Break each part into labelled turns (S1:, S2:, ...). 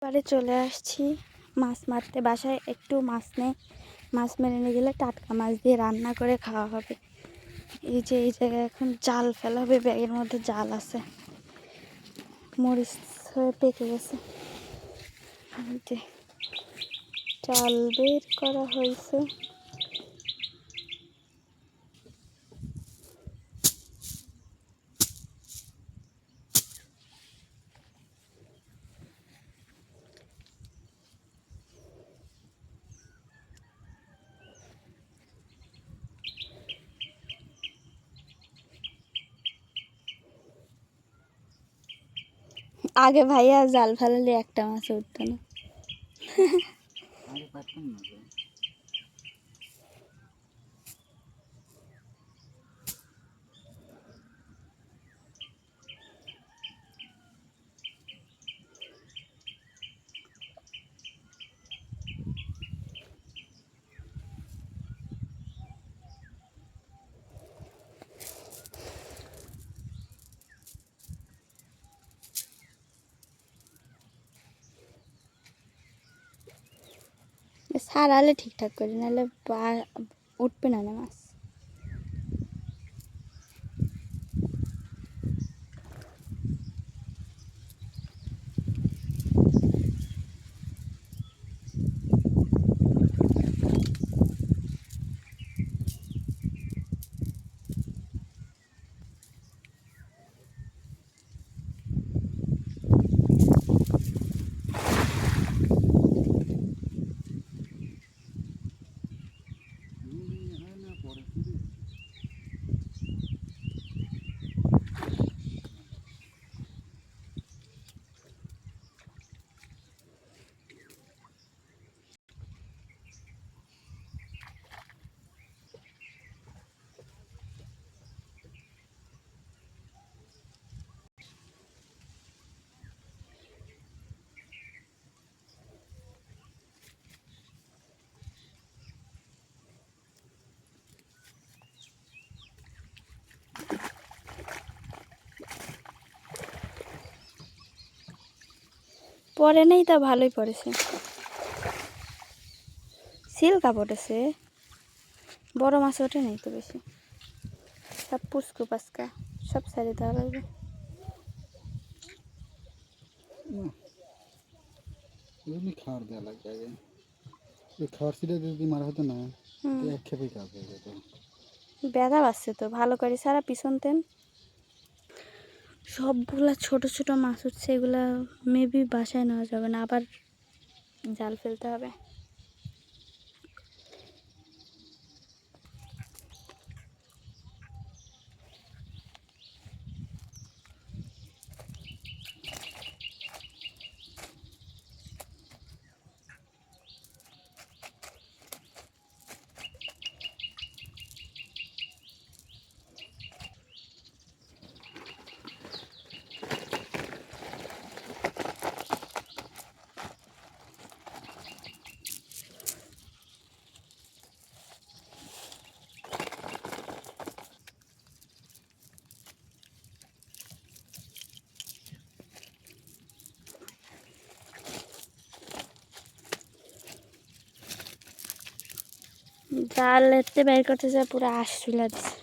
S1: পাড়ে চলে আসছি মাছ মারতে। বাসায় একটু মাছ মেরে নিয়ে গেলে টাটকা মাছ দিয়ে রান্না করে খাওয়া হবে। এই জায়গায় এখন জাল ফেলা হবে, ব্যাগের মধ্যে জাল আছে, মরিচ হয়ে পেকে গেছে। জাল বের করা হয়েছে। আগে ভাইয়া জাল ফেলালে একটা মাছ উঠতো না। সারালে ঠিকঠাক করে, নাহলে উঠবে না মাছ। পরে নেই, তা ভালোই পড়েছে, সিল্কা পড়েছে, বড় মাছ ওঠে নেই তো বেশি, সব পুচকু পাচকা, সব সারি দেওয়া লাগবে।
S2: খাওয়ার দেওয়া লাগবে আগে, খাওয়ার ছিটে যদি মারা হতো না এক খেপেই কাজ হয়ে যেত।
S1: ব্যথা পাচ্ছে তো, ভালো করে সারা পিছনতেন। সবগুলা ছোট ছোট মাছ উঠছে, এগুলা মেবি বাসায় নেওয়া যাবে না, আবার জাল ফেলতে হবে। জাল এতে বের করতে যায় পুরো আশ চুলা দিচ্ছে।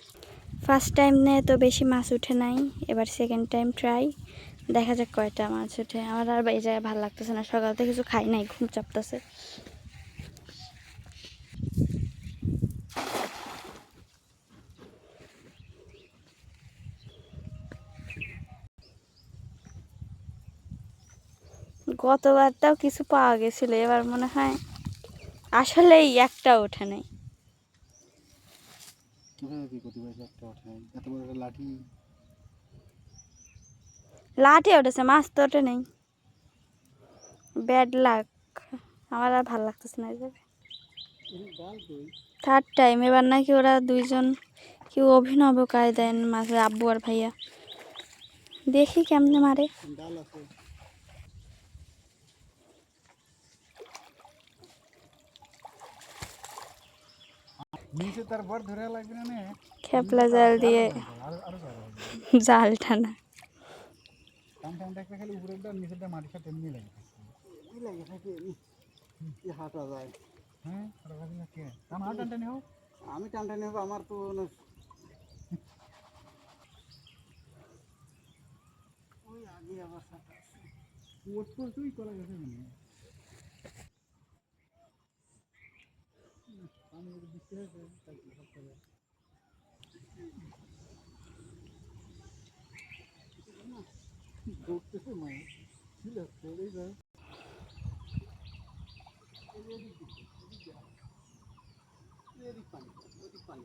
S1: ফার্স্ট টাইম নিয়ে তো বেশি মাছ উঠে নাই, এবার সেকেন্ড টাইম ট্রাই, দেখা যাক কয়টা মাছ ওঠে। আমার আর এই জায়গায় ভালো লাগতেছে না, সকাল থেকে কিছু খাই নাই, ঘুম চাপতেছে। গতবারটাও কিছু পাওয়া গেছিল, এবার মনে হয় আসলেই একটা ওঠে নাই। লাঠি উঠেছে, মাছ তো ওঠে নেই, ব্যাড লাক। আমার আর ভালো লাগতেছে না। থার্ড টাইম, এবার নাকি ওরা দুইজন কি অভিনব কায়দায় মাছের, আব্বু আর ভাইয়া, দেখি কেমনে মারে। খেপলা জাল দিয়ে জাল টানা।
S2: কি হাঁটা যায়।
S3: হ্যাঁ আমার টানটানি হোক
S2: আমি টানটানি হবো আমার তো ওই আগে আবার সাঁতার
S3: পোট তুই করা গেছে মানে পানি বৃষ্টি হয়েছে তাই সব করে
S2: দৌড়তেছে মাছ ছিল চলেই যায়। এদিক পানি ওদিক পানি